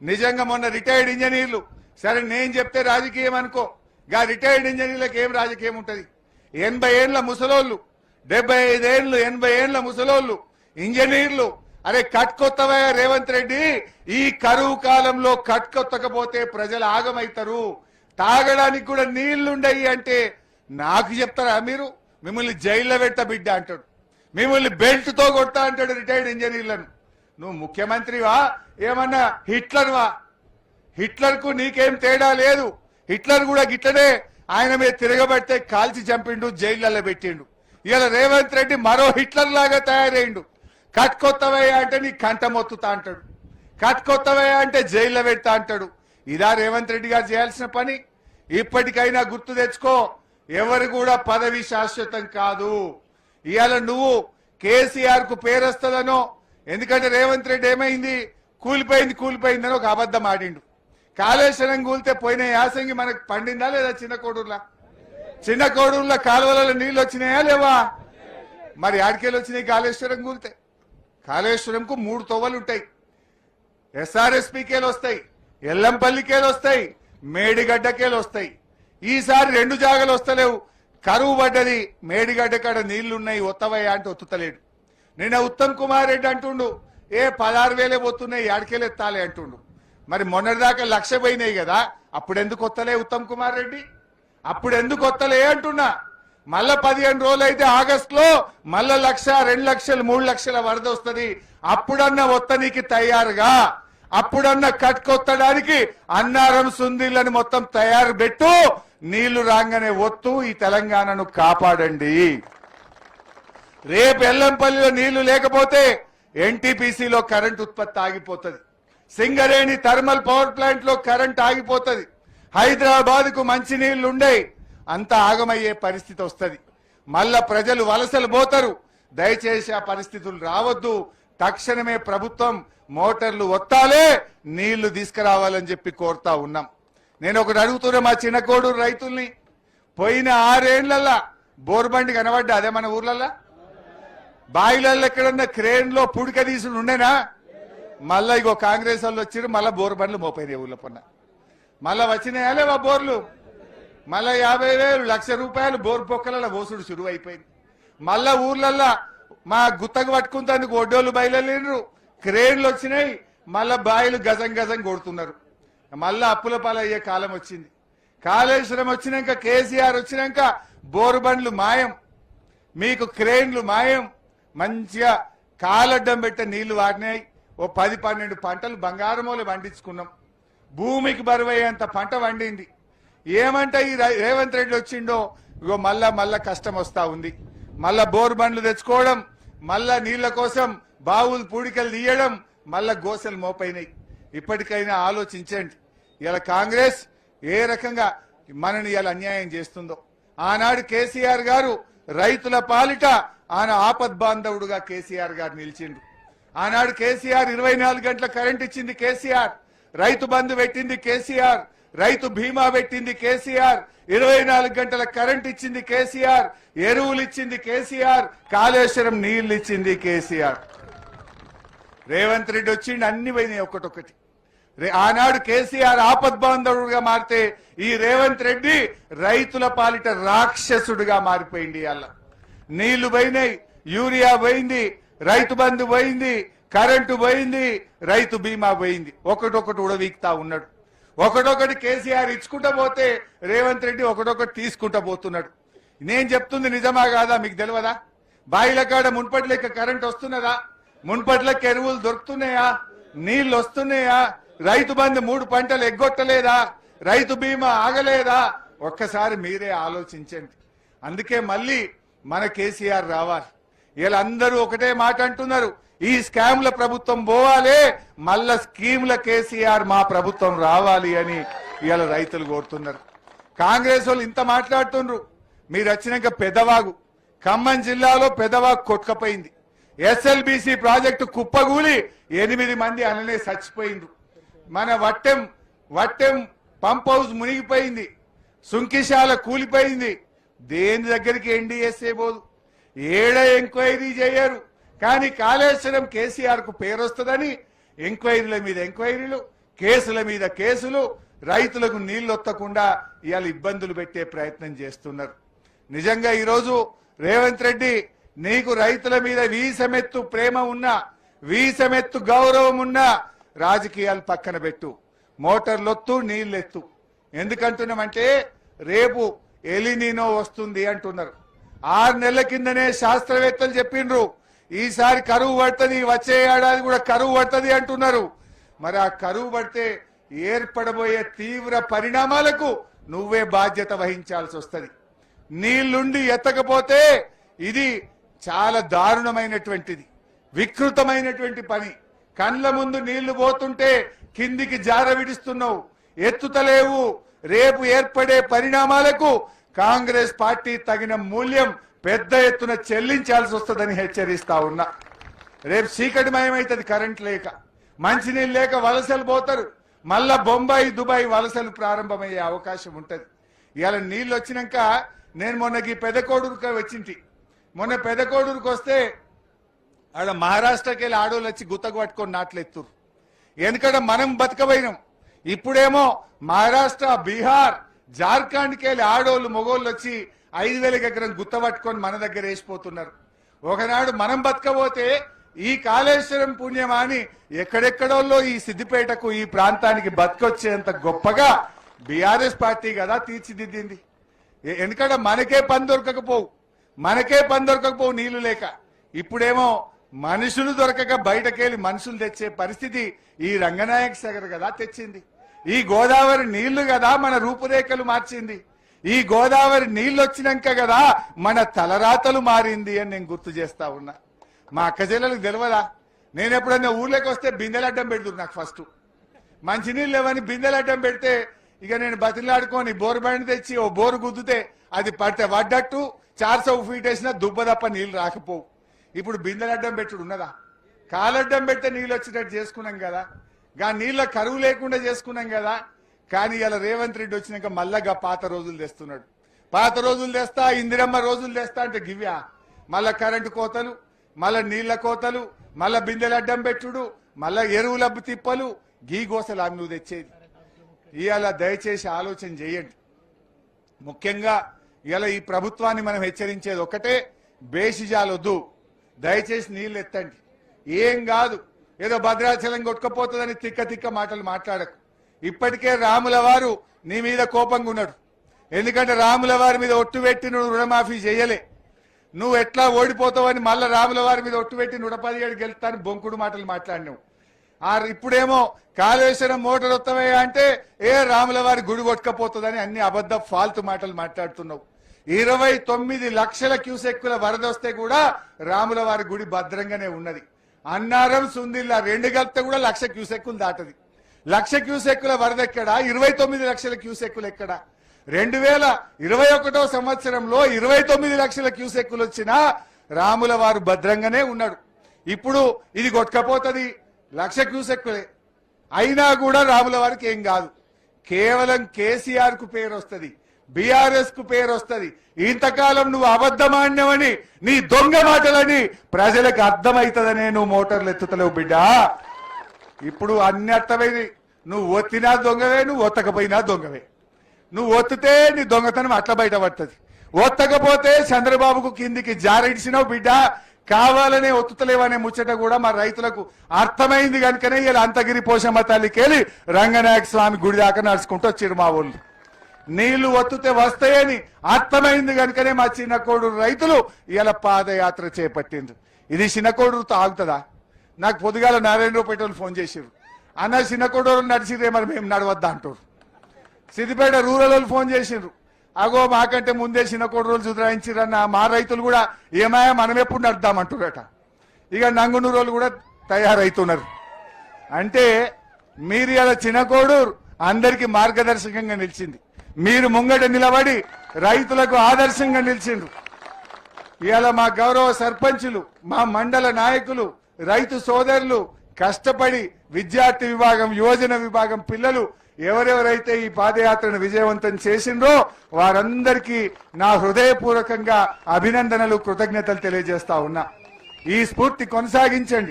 నిజంగా మొన్న రిటైర్డ్ ఇంజనీర్లు సరే నేను చెప్తే రాజకీయం అనుకో, గా రిటైర్డ్ ఇంజనీర్లకు ఏం రాజకీయం ఉంటుంది? 80 ఏళ్ల ముసలోళ్ళు, 75 ఏళ్ళు 80 ఏళ్ల ముసలోళ్ళు ఇంజనీర్లు, అరే కట్కొత్తవయ్యా రేవంత్ రెడ్డి, ఈ కరువు కాలంలో కట్కొత్తకపోతే ప్రజలు ఆగమవుతారు, తాగడానికి కూడా నీళ్లుండయి అంటే నాకు చెప్తారా మీరు? మిమ్మల్ని జైల్లో పెట్ట బిడ్డ అంటాడు, మిమ్మల్ని బెల్ట్ తో కొడతా అంటాడు రిటైర్డ్ ఇంజనీర్లను. నువ్వు ముఖ్యమంత్రివా ఏమన్నా హిట్లర్వా? హిట్లర్ కు నీకేం తేడా లేదు. హిట్లర్ కూడా గిట్లనే ఆయన మీద తిరగబడితే కాల్చి చంపిండు, జైళ్లలో పెట్టిండు. ఇలా రేవంత్ రెడ్డి మరో హిట్లర్ లాగా తయారైండు. కట్కొత్తవయ్యా అంటే నీ కంట మొత్తుతా అంటాడు, కట్కొత్తవయ్యా అంటే జైల్లో పెడతా అంటాడు. ఇదా రేవంత్ రెడ్డి గారు చేయాల్సిన పని? ఇప్పటికైనా గుర్తు తెచ్చుకో, ఎవరు కూడా పదవి శాశ్వతం కాదు. ఇవాళ నువ్వు కేసీఆర్ కు పేరొస్తుందనో, ఎందుకంటే రేవంత్ రెడ్డి ఏమైంది, కూలిపోయిందని ఒక అబద్ధం ఆడిండు. కాళేశ్వరం కూలితే పోయిన యాసంగి మనకు పండిందా లేదా? చిన్న కోడూరులో కాలువలలో నీళ్లు వచ్చినాయా లేవా? మరి ఆడికేళ్ళు వచ్చినాయి కాళేశ్వరం కూలితే? కాళేశ్వరంకు 3 తొవ్వలు ఉంటాయి. SRSPకేలు వస్తాయి, ఎల్లంపల్లికేలు వస్తాయి, మేడిగడ్డకేలు వస్తాయి. ఈసారి 2 జాగలు వస్తలేవు, కరువు పడ్డది, మేడిగడ్డ కాడ నీళ్లున్నాయి, ఒత్తవయ్యా అంటే ఒత్తుతలేడు. నిన్న ఉత్తమ్ కుమార్ రెడ్డి అంటుండు 16,000 పోతున్నాయి, ఆడికేలు ఎత్తాలి అంటుండు. మరి మొన్నటిదాకా 1,00,000 పోయినాయి కదా, అప్పుడెందుకు వస్తలే ఉత్తమ్ కుమార్ రెడ్డి? అప్పుడెందుకు వస్తలే అంటున్నా. మళ్ళా 15 రోజులు అయితే ఆగస్టులో మళ్ళా 1,00,000, 2 లక్షలు, 3 లక్షల వరద వస్తుంది. అప్పుడన్నా వత్తనికి తయారుగా, అప్పుడన్నా కట్టుకొత్తడానికి అన్నారం సుందీళ్ళని మొత్తం తయారు పెట్టు, నీళ్లు రాగానే ఒత్తు, ఈ తెలంగాణను కాపాడండి. రేపు ఎల్లంపల్లిలో నీళ్లు లేకపోతే NTPCలో కరెంట్ ఉత్పత్తి ఆగిపోతుంది, సింగరేణి థర్మల్ పవర్ ప్లాంట్ లో కరెంట్ ఆగిపోతుంది, హైదరాబాద్ కు మంచి నీళ్లు ఉండే అంతా ఆగమయ్యే పరిస్థితి వస్తుంది. మళ్ళా ప్రజలు వలసలు పోతారు. దయచేసి ఆ పరిస్థితులు రావద్దు. తక్షణమే ప్రభుత్వం మోటార్లు ఒత్తాలే, నీళ్లు తీసుకురావాలని చెప్పి కోరుతా ఉన్నాం. నేను ఒకటి అడుగుతున్నా మా చిన్న కోడూరు రైతుల్ని, పోయిన 6 ఏళ్లల్లా బోర్బండి కనబడ్డా? అదే మన ఊర్లల్లా బాయిలల్లో ఎక్కడన్నా క్రేన్ లో పుడిక తీసుడు ఉండేనా? మళ్ళా ఇగో కాంగ్రెస్ వాళ్ళు వచ్చారు, మళ్ళా బోర్బండ్లు మోపోయినాయి ఊళ్ళో పొన్న. మళ్ళా వచ్చినాయా లేవా బోర్లు? మళ్ళా 50,000, 1,00,000 రూపాయలు బోర్ పొక్కలలో ఓసుడు సురువు అయిపోయింది. మళ్ళా ఊర్లల్లా మా గుత్తకు పట్టుకుంటానికి ఒడ్డోళ్ళు బయలుదేరు, క్రేన్లు వచ్చినాయి, మళ్ళా బాయిలు గజం గజం కొడుతున్నారు. మళ్ళా అప్పుల పాలయ్యే కాలం వచ్చింది. కాళేశ్వరం వచ్చినాక, కేసీఆర్ వచ్చినాక బోరుబండ్లు మాయం, మీకు క్రేన్లు మాయం. మంచిగా కాలడ్డం పెట్టే నీళ్లు వాడినాయి. ఓ 10-12 పంటలు బంగారమూల పండించుకున్నాం. భూమికి బరువయ్యేంత పంట వండింది. ఏమంటే ఈ రేవంత్ రెడ్డి వచ్చిండో ఇగో మళ్ళా కష్టం వస్తా ఉంది. మళ్ళా బోర్ బండ్లు తెచ్చుకోవడం, మళ్ళా నీళ్ల కోసం బావులు పూడికలు తీయడం, మళ్ళా గోసెలు మోపైనాయి. ఇప్పటికైనా ఆలోచించండి. ఇలా కాంగ్రెస్ ఏ రకంగా మనని ఇలా అన్యాయం చేస్తుందో. ఆనాడు కేసీఆర్ గారు రైతుల పాలిట ఆయన ఆపద్బాంధవుడుగా కేసీఆర్ గారు నిలిచిండు. ఆనాడు కేసీఆర్ 24 గంటల కరెంట్ ఇచ్చింది కేసీఆర్, రైతు బంధు పెట్టింది కేసీఆర్, రైతు బీమా పెట్టింది కేసీఆర్, 24 గంటల కరెంట్ ఇచ్చింది కేసీఆర్, ఎరువులు ఇచ్చింది కేసీఆర్, కాళేశ్వరం నీళ్లు ఇచ్చింది కేసీఆర్. రేవంత్ రెడ్డి వచ్చిండి, అన్ని పోయినాయి ఒక్కటొక్కటి. ఆనాడు కేసీఆర్ ఆపద్బాంధవుడుగా మారితే ఈ రేవంత్ రెడ్డి రైతుల పాలిట రాక్షసుడుగా మారిపోయింది. అలా నీళ్లు పోయినాయి, యూరియా పోయింది, రైతు బంధు పోయింది, కరెంటు పోయింది, రైతు బీమా పోయింది. ఒకటొకటి ఉడవీక్తా ఉన్నాడు. ఒకటొకటి కేసీఆర్ ఇచ్చుకుంటా పోతే రేవంత్ రెడ్డి ఒకటొకటి తీసుకుంటా పోతున్నాడు. నేను చెప్తుంది నిజమా కాదా మీకు తెలియదా? బాయిల కాడ మున్పటి లెక్క కరెంట్ వస్తున్నదా? మున్పటి లెక్క ఎరువులు దొరుకుతున్నాయా? నీళ్లు వస్తున్నాయా? రైతు బంధు 3 పంటలు ఎగ్గొట్టలేదా? రైతు బీమా ఆగలేదా? ఒక్కసారి మీరే ఆలోచించండి. అందుకే మళ్ళీ మన కేసీఆర్ రావాలి. వీళ్ళందరూ ఒకటే మాట అంటున్నారు, ఈ స్కామ్ల ప్రభుత్వం పోవాలి, మళ్ళా స్కీమ్ల కేసీఆర్ మా ప్రభుత్వం రావాలి అని ఇవాళ రైతులు కోరుతున్నారు. కాంగ్రెస్ వాళ్ళు ఇంత మాట్లాడుతున్నారు. మీరు వచ్చినాక పెదవాగు, ఖమ్మం జిల్లాలో పెదవాగు కొట్టుకపోయింది. SLBC ప్రాజెక్టు కుప్పగూలి 8 మంది అననే చచ్చిపోయిండ్రు. మన వట్టెం పంప్ హౌస్ మునిగిపోయింది, సుంకిశాల కూలిపోయింది. దేని దగ్గరికి NDSA పోదు, ఏడ ఎంక్వైరీ చేయరు. కానీ కాళేశ్వరం కేసీఆర్ కు పేరు వస్తుందని ఎంక్వైరీల మీద ఎంక్వైరీలు, కేసుల మీద కేసులు, రైతులకు నీళ్లు ఒత్తకుండా ఇవాళ ఇబ్బందులు పెట్టే ప్రయత్నం చేస్తున్నారు. నిజంగా ఈరోజు రేవంత్ రెడ్డి, నీకు రైతుల మీద వీసమెత్తు ప్రేమ ఉన్నా, వీసమెత్తు గౌరవం ఉన్నా రాజకీయాలు పక్కన పెట్టు, మోటార్లొత్తు, నీళ్ళెత్తు. ఎందుకంటున్నామంటే రేపు ఎలినీనో వస్తుంది అంటున్నారు. 6 నెలల కిందనే శాస్త్రవేత్తలు చెప్పిండ్రు ఈసారి కరువు పడుతుంది, వచ్చే ఏడాది కూడా కరువు పడుతుంది అంటున్నారు. మరి ఆ కరువు పడితే ఏర్పడబోయే తీవ్ర పరిణామాలకు నువ్వే బాధ్యత వహించాల్సి వస్తుంది. నీళ్లుండి ఎత్తకపోతే ఇది చాలా దారుణమైనటువంటిది, వికృతమైనటువంటి పని. కండ్ల ముందు నీళ్లు పోతుంటే కిందికి జార విడుస్తున్నావు, ఎత్తుతలేవు. రేపు ఏర్పడే పరిణామాలకు కాంగ్రెస్ పార్టీ తగిన మూల్యం పెద్ద ఎత్తున చెల్లించాల్సి వస్తుందని హెచ్చరిస్తా ఉన్నా. రేపు చీకటిమయమైతుంది, కరెంట్ లేక, మంచినీళ్ళు లేక వలసలు పోతారు. మళ్ళా బొంబాయి, దుబాయ్ వలసలు ప్రారంభమయ్యే అవకాశం ఉంటుంది. ఇవాళ నీళ్ళు వచ్చినాక నేను మొన్నకి పెదకోడూరుకి వచ్చింటి. మొన్న పెదకోడూరుకి వస్తే ఆడ మహారాష్ట్రకి వెళ్ళి ఆడోళ్ళు వచ్చి గుత్తకు పట్టుకొని నాట్లు ఎత్తురు. ఎందుకంటే మనం బతకబోయినాం. ఇప్పుడేమో మహారాష్ట్ర, బీహార్, జార్ఖండ్కి వెళ్ళి ఆడోళ్ళు, మొగోళ్ళు వచ్చి 5,000 ఎకరం గుత్త పట్టుకొని మన దగ్గర వేసిపోతున్నారు. ఒకనాడు మనం బతకబోతే ఈ కాళేశ్వరం పుణ్యమా అని ఎక్కడెక్కడోళ్ళో ఈ సిద్దిపేటకు, ఈ ప్రాంతానికి బతకొచ్చేంత గొప్పగా బీఆర్ఎస్ పార్టీ కదా తీర్చిదిద్దింది. ఎందుకంటే మనకే పని దొరకకపోవు నీళ్లు లేక. ఇప్పుడేమో మనుషులు దొరకక బయటకెళ్ళి మనుషులు తెచ్చే పరిస్థితి ఈ రంగనాయక సాగర్ కదా తెచ్చింది. ఈ గోదావరి నీళ్లు కదా మన రూపురేఖలు మార్చింది. ఈ గోదావరి నీళ్లు వచ్చినాక కదా మన తలరాతలు మారింది అని నేను గుర్తు చేస్తా ఉన్నా. మా అక్క చెల్లెలకు తెలియదా? నేను ఎప్పుడన్నా ఊర్లోకి వస్తే బిందెలు అడ్డం పెడుతురు. నాకు ఫస్ట్ మంచినీళ్ళు లేవని బిందెలు అడ్డం పెడితే ఇక నేను బతిలాడుకొని బోరు బండి తెచ్చి ఓ బోరు గుద్దుతే అది పడితే వడ్డట్టు 400 ఫీట్ వేసినా దుబ్బ తప్ప నీళ్లు రాకపోవు. ఇప్పుడు బిందెలు అడ్డం పెట్టుడు ఉన్నదా? కాలడ్డం పెడితే నీళ్ళు వచ్చేటట్టు చేసుకున్నాం కదా, గా నీళ్ళ కరువు లేకుండా చేసుకున్నాం కదా. కానీ ఇలా రేవంత్ రెడ్డి వచ్చినాక మళ్ళా పాత రోజులు తెస్తున్నాడు. పాత రోజులు తెస్తా, ఇందిరమ్మ రోజులు తెస్తా అంటే గివ్యా మళ్ళా కరెంటు కోతలు, మళ్ళా నీళ్ల కోతలు, మళ్ళా బిందెలు అడ్డం పెట్టుడు, మళ్ళా ఎరువులబ్బు తిప్పలు, గీ గోసలు అవి నువ్వు తెచ్చేది. ఇవాళ దయచేసి ఆలోచన చేయండి. ముఖ్యంగా ఇలా ఈ ప్రభుత్వాన్ని మనం హెచ్చరించేది ఒకటే, బేసిజాలొద్దు, దయచేసి నీళ్లు ఎత్తండి. ఏం కాదు, ఏదో భద్రాచలం కొట్టుకపోతుందని తిక్క మాటలు మాట్లాడకు. ఇప్పటికే రాముల వారు నీ మీద కోపంగా ఉన్నాడు. ఎందుకంటే రాముల వారి మీద ఒట్టు పెట్టి నువ్వు రుణమాఫీ చేయలే. నువ్వు ఎట్లా ఓడిపోతావని మళ్ళా రాముల వారి మీద ఒట్టు పెట్టి 117 గెలుస్తాను బొంకుడు మాటలు మాట్లాడినావు. ఇప్పుడేమో కాళేశ్వరం మోటార్ వస్తావయ్యా అంటే రాముల వారి గుడి కొట్టుకపోతుందని అన్ని అబద్ధ ఫాల్తు మాటలు మాట్లాడుతున్నావు. 29 లక్షల క్యూసెక్కుల వరద వస్తే కూడా రాముల వారి గుడి భద్రంగానే ఉన్నది. అన్నారం, సుందిల్లా 2 కలిపితే కూడా 1,00,000 క్యూసెక్కులు దాటది. 1,00,000 క్యూసెక్కుల వరద ఎక్కడా? 29 లక్షల క్యూసెక్కులు ఎక్కడా? 2021వ సంవత్సరంలో 29 లక్షల క్యూసెక్కులు వచ్చినా రాముల వారు భద్రంగానే ఉన్నాడు. ఇప్పుడు ఇది కొట్టుకపోతుంది 1,00,000 క్యూసెక్కులే అయినా కూడా రాముల వారికి ఏం కాదు. కేవలం కేసీఆర్ కు పేరు వస్తుంది, బీఆర్ఎస్ కు పేరు వస్తుంది. ఇంతకాలం నువ్వు అబద్ధమాన్యమని, నీ దొంగ మాటలని ప్రజలకు అర్థమవుతుందనే నువ్వు మోటార్లు ఎత్తుతలేవు బిడ్డా. ఇప్పుడు అన్ని అర్థమైంది. నువ్వు ఒత్తినా దొంగవే, నువ్వు ఒత్తకపోయినా దొంగవే. నువ్వు ఒత్తితే నీ దొంగతనం అట్లా బయటపడుతుంది. ఒత్తకపోతే చంద్రబాబుకు కిందికి జారిడిసినావు బిడ్డ. కావాలనే ఒత్తుతలేవనే ముచ్చట కూడా మా రైతులకు అర్థమైంది కనుకనే ఇలా అంతగిరి పోషమ్మ తల్లికెళ్ళి రంగనాయక స్వామి గుడి దాకా నడుచుకుంటూ వచ్చారు మా వాళ్ళు. నీళ్లు ఒత్తుతే వస్తాయని అర్థమైంది కనుకనే మా చిన్నకోడూరు రైతులు ఇలా పాదయాత్ర చేపట్టిండ్రు. ఇది చిన్నకోడూరుతో ఆగుతుందా? నాకు పొద్దుగాల నారాయణరావుపేటలు ఫోన్ చేసారు, అన్న చిన్నకోడూరు నడిచిరే మరి మేము నడవద్దా అంటారు. సిద్దిపేట రూరల్ వాళ్ళు ఫోన్ చేసిండ్రు, అగో మాకంటే ముందే చిన్నకోడూరు సుధరాయించిరన్న మా రైతులు కూడా ఏమాయా మనం ఎప్పుడు నడుద్దామంటురట. ఇక నంగునూరు వాళ్ళు కూడా తయారైతున్నారు. అంటే మీరు ఇలా చిన్నకోడూరు అందరికీ మార్గదర్శకంగా నిలిచింది. మీరు ముంగట నిలబడి రైతులకు ఆదర్శంగా నిలిచిండ్రు. ఇవాళ మా గౌరవ సర్పంచులు, మా మండల నాయకులు, రైతు సోదరులు కష్టపడి విద్యార్థి విభాగం, యువజన విభాగం పిల్లలు ఎవరెవరైతే ఈ పాదయాత్రను విజయవంతం చేసిండ్రో వారందరికీ నా హృదయపూర్వకంగా అభినందనలు, కృతజ్ఞతలు తెలియజేస్తా ఉన్నా. ఈ స్ఫూర్తి కొనసాగించండి.